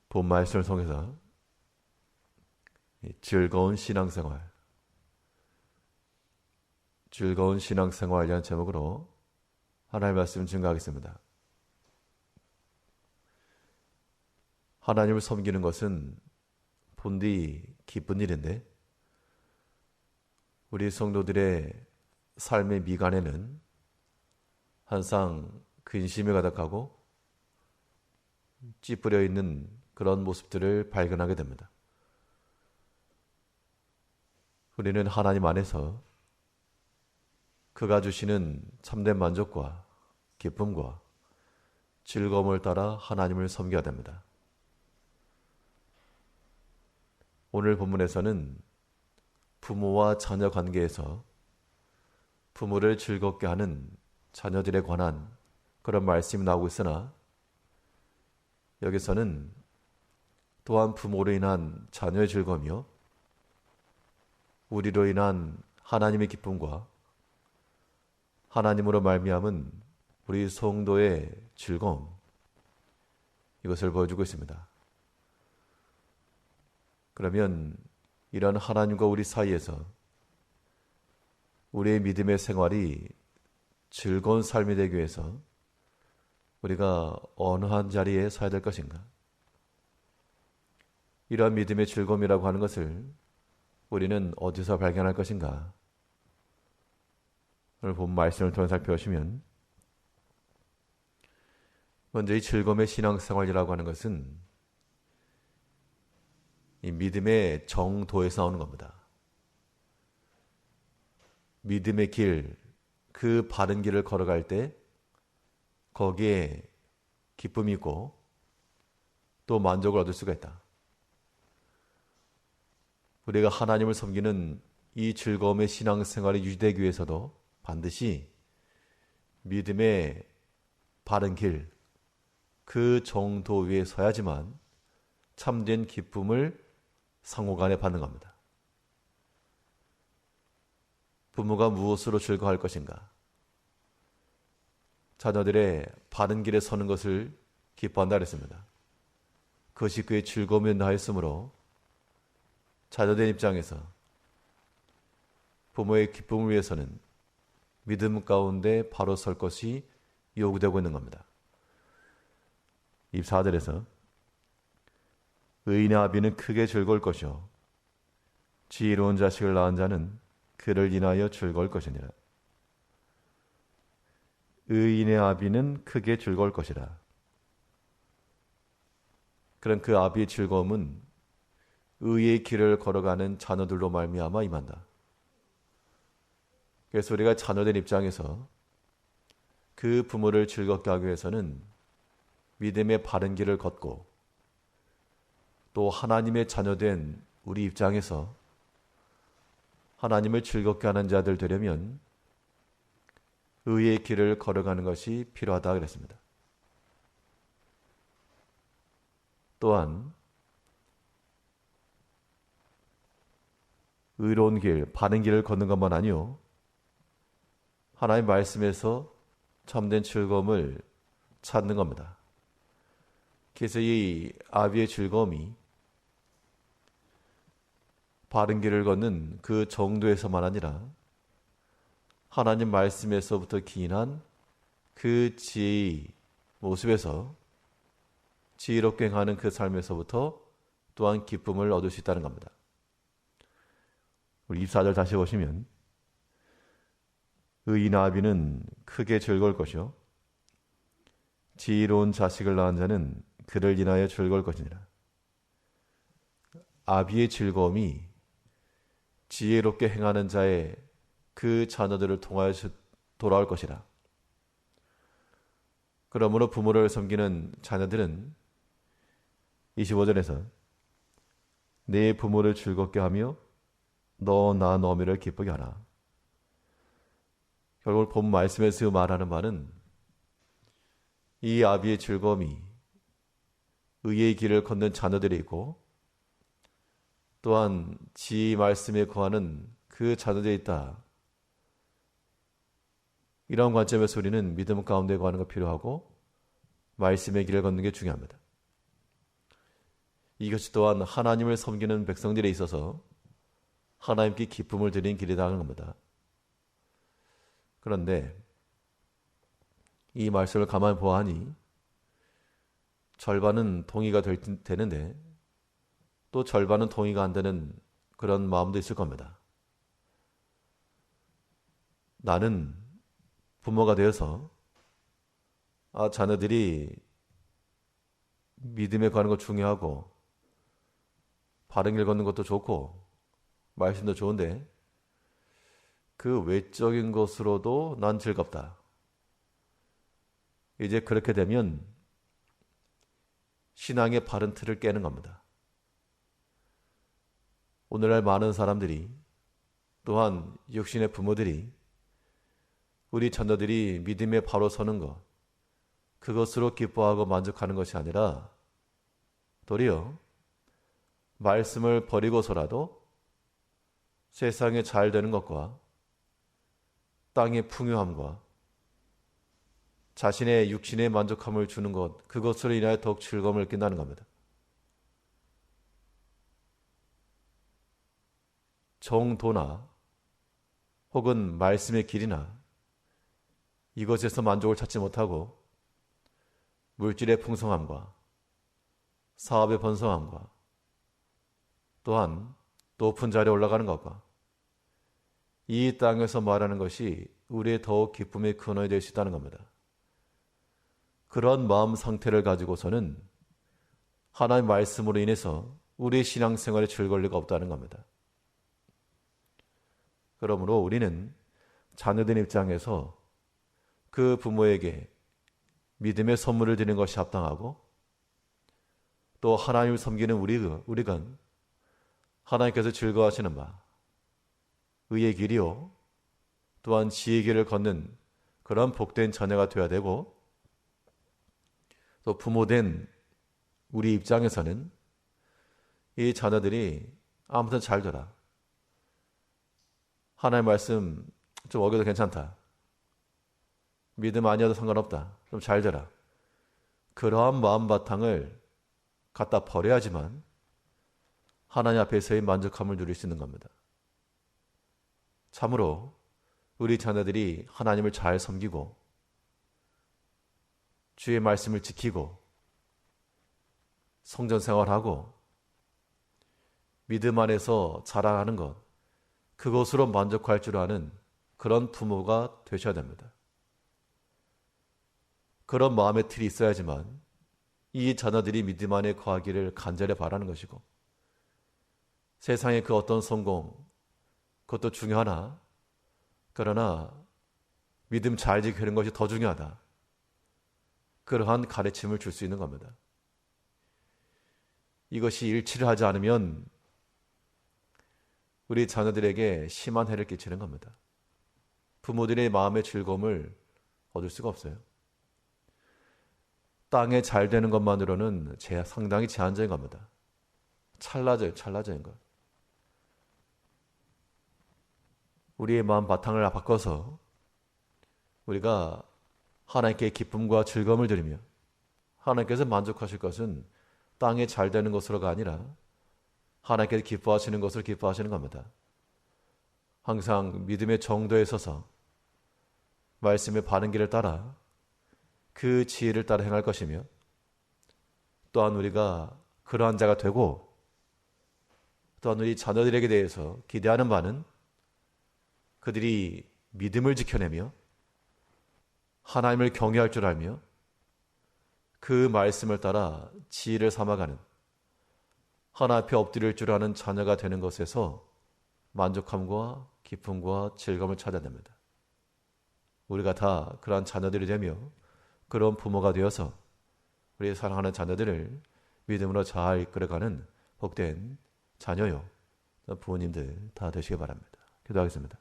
본 말씀을 통해서 즐거운 신앙생활이라는 제목으로 하나님의 말씀을 증거하겠습니다. 하나님을 섬기는 것은 본디 기쁜 일인데 우리 성도들의 삶의 미간에는 항상 근심이 가득하고 찌푸려 있는 그런 모습들을 발견하게 됩니다. 우리는 하나님 안에서 그가 주시는 참된 만족과 기쁨과 즐거움을 따라 하나님을 섬겨야 됩니다. 오늘 본문에서는 부모와 자녀 관계에서 부모를 즐겁게 하는 자녀들에 관한 그런 말씀이 나오고 있으나 여기서는 또한 부모로 인한 자녀의 즐거움이요 우리로 인한 하나님의 기쁨과 하나님으로 말미암은 우리 성도의 즐거움 이것을 보여주고 있습니다. 그러면 이런 하나님과 우리 사이에서 우리의 믿음의 생활이 즐거운 삶이 되기 위해서 우리가 어느 한 자리에 서야 될 것인가? 이러한 믿음의 즐거움이라고 하는 것을 우리는 어디서 발견할 것인가? 오늘 본 말씀을 통해 살펴보시면 먼저 이 즐거움의 신앙생활이라고 하는 것은 이 믿음의 정도에서 나오는 겁니다. 믿음의 길, 그 바른 길을 걸어갈 때 거기에 기쁨이 있고 또 만족을 얻을 수가 있다. 우리가 하나님을 섬기는 이 즐거움의 신앙생활이 유지되기 위해서도 반드시 믿음의 바른 길, 그 정도 위에 서야지만 참된 기쁨을 상호간에 받는 겁니다. 부모가 무엇으로 즐거워할 것인가? 자녀들의 바른 길에 서는 것을 기뻐한다 그랬습니다. 그것이 그의 즐거움이 된다 했으므로 자녀된 입장에서 부모의 기쁨을 위해서는 믿음 가운데 바로 설 것이 요구되고 있는 겁니다. 24절에서 의인의 아비는 크게 즐거울 것이요 지혜로운 자식을 낳은 자는 그를 인하여 즐거울 것이니라. 의인의 아비는 크게 즐거울 것이라. 그런 그 아비의 즐거움은 의의 길을 걸어가는 자녀들로 말미암아 임한다. 그래서 우리가 자녀된 입장에서 그 부모를 즐겁게 하기 위해서는 믿음의 바른 길을 걷고 또 하나님의 자녀된 우리 입장에서 하나님을 즐겁게 하는 자들 되려면 의의 길을 걸어가는 것이 필요하다 그랬습니다. 또한 의로운 길, 바른 길을 걷는 것만 아니요 하나님의 말씀에서 참된 즐거움을 찾는 겁니다. 그래서 이 아비의 즐거움이 바른 길을 걷는 그 정도에서만 아니라 하나님 말씀에서부터 기인한 그 지혜의 모습에서 지혜롭게 행하는 그 삶에서부터 또한 기쁨을 얻을 수 있다는 겁니다. 우리 24절 다시 보시면 의인 아비는 크게 즐거울 것이요 지혜로운 자식을 낳은 자는 그를 인하여 즐거울 것이니라. 아비의 즐거움이 지혜롭게 행하는 자의 그 자녀들을 통하여 돌아올 것이라. 그러므로 부모를 섬기는 자녀들은 25절에서 내 부모를 즐겁게 하며 너 나 너미를 기쁘게 하라. 결국 본 말씀에서 말하는 바는 이 아비의 즐거움이 의의 길을 걷는 자녀들이 있고 또한 지 말씀에 거하는 그 자녀들이 있다. 이런 관점에서 우리는 믿음 가운데 거하는 거 필요하고 말씀의 길을 걷는 게 중요합니다. 이것이 또한 하나님을 섬기는 백성들에 있어서 하나님께 기쁨을 드리는 길이라는 겁니다. 그런데 이 말씀을 가만히 보아하니 절반은 동의가 되는데 또 절반은 동의가 안 되는 그런 마음도 있을 겁니다. 나는 부모가 되어서 자녀들이 믿음에 가는 것 중요하고 바른 길 걷는 것도 좋고 말씀도 좋은데 그 외적인 것으로도 난 즐겁다. 이제 그렇게 되면 신앙의 바른 틀을 깨는 겁니다. 오늘날 많은 사람들이 또한 육신의 부모들이 우리 자녀들이 믿음에 바로 서는 것, 그것으로 기뻐하고 만족하는 것이 아니라 도리어 말씀을 버리고서라도 세상에 잘 되는 것과 땅의 풍요함과 자신의 육신의 만족함을 주는 것, 그것으로 인하여 더욱 즐거움을 느낀다는 겁니다. 정도나 혹은 말씀의 길이나 이것에서 만족을 찾지 못하고 물질의 풍성함과 사업의 번성함과 또한 높은 자리에 올라가는 것과 이 땅에서 말하는 것이 우리의 더욱 기쁨의 근원이 될 수 있다는 겁니다. 그런 마음 상태를 가지고서는 하나님의 말씀으로 인해서 우리의 신앙생활에 즐거울 리가 없다는 겁니다. 그러므로 우리는 자녀된 입장에서 그 부모에게 믿음의 선물을 드리는 것이 합당하고 또 하나님을 섬기는 우리가 하나님께서 즐거워하시는 바 의의 길이요 또한 지혜의 길을 걷는 그런 복된 자녀가 되어야 되고 또 부모된 우리 입장에서는 이 자녀들이 아무튼 잘 되라. 하나님의 말씀 좀 어겨도 괜찮다. 믿음 아니어도 상관없다. 좀 잘 되라. 그러한 마음 바탕을 갖다 버려야지만 하나님 앞에서의 만족함을 누릴 수 있는 겁니다. 참으로 우리 자녀들이 하나님을 잘 섬기고 주의 말씀을 지키고 성전 생활하고 믿음 안에서 자라가는 것, 그것으로 만족할 줄 아는 그런 부모가 되셔야 됩니다. 그런 마음의 틀이 있어야지만 이 자녀들이 믿음 안에 거하기를 간절히 바라는 것이고 세상의 그 어떤 성공, 그것도 중요하나 그러나 믿음 잘 지키는 것이 더 중요하다. 그러한 가르침을 줄 수 있는 겁니다. 이것이 일치를 하지 않으면 우리 자녀들에게 심한 해를 끼치는 겁니다. 부모들의 마음의 즐거움을 얻을 수가 없어요. 땅에 잘 되는 것만으로는 상당히 제한적인 겁니다. 찰나적인 것. 우리의 마음 바탕을 바꿔서 우리가 하나님께 기쁨과 즐거움을 드리며 하나님께서 만족하실 것은 땅에 잘 되는 것으로가 아니라 하나님께서 기뻐하시는 것을 기뻐하시는 겁니다. 항상 믿음의 정도에 서서 말씀의 바른 길을 따라 그 지혜를 따라 행할 것이며 또한 우리가 그러한 자가 되고 또한 우리 자녀들에게 대해서 기대하는 바는 그들이 믿음을 지켜내며 하나님을 경외할 줄 알며 그 말씀을 따라 지혜를 삼아가는 하나님 앞에 엎드릴 줄 아는 자녀가 되는 것에서 만족함과 기쁨과 즐거움을 찾아야 됩니다. 우리가 다 그러한 자녀들이 되며 그런 부모가 되어서 우리의 사랑하는 자녀들을 믿음으로 잘 이끌어가는 복된 자녀요 부모님들 다 되시기 바랍니다. 기도하겠습니다.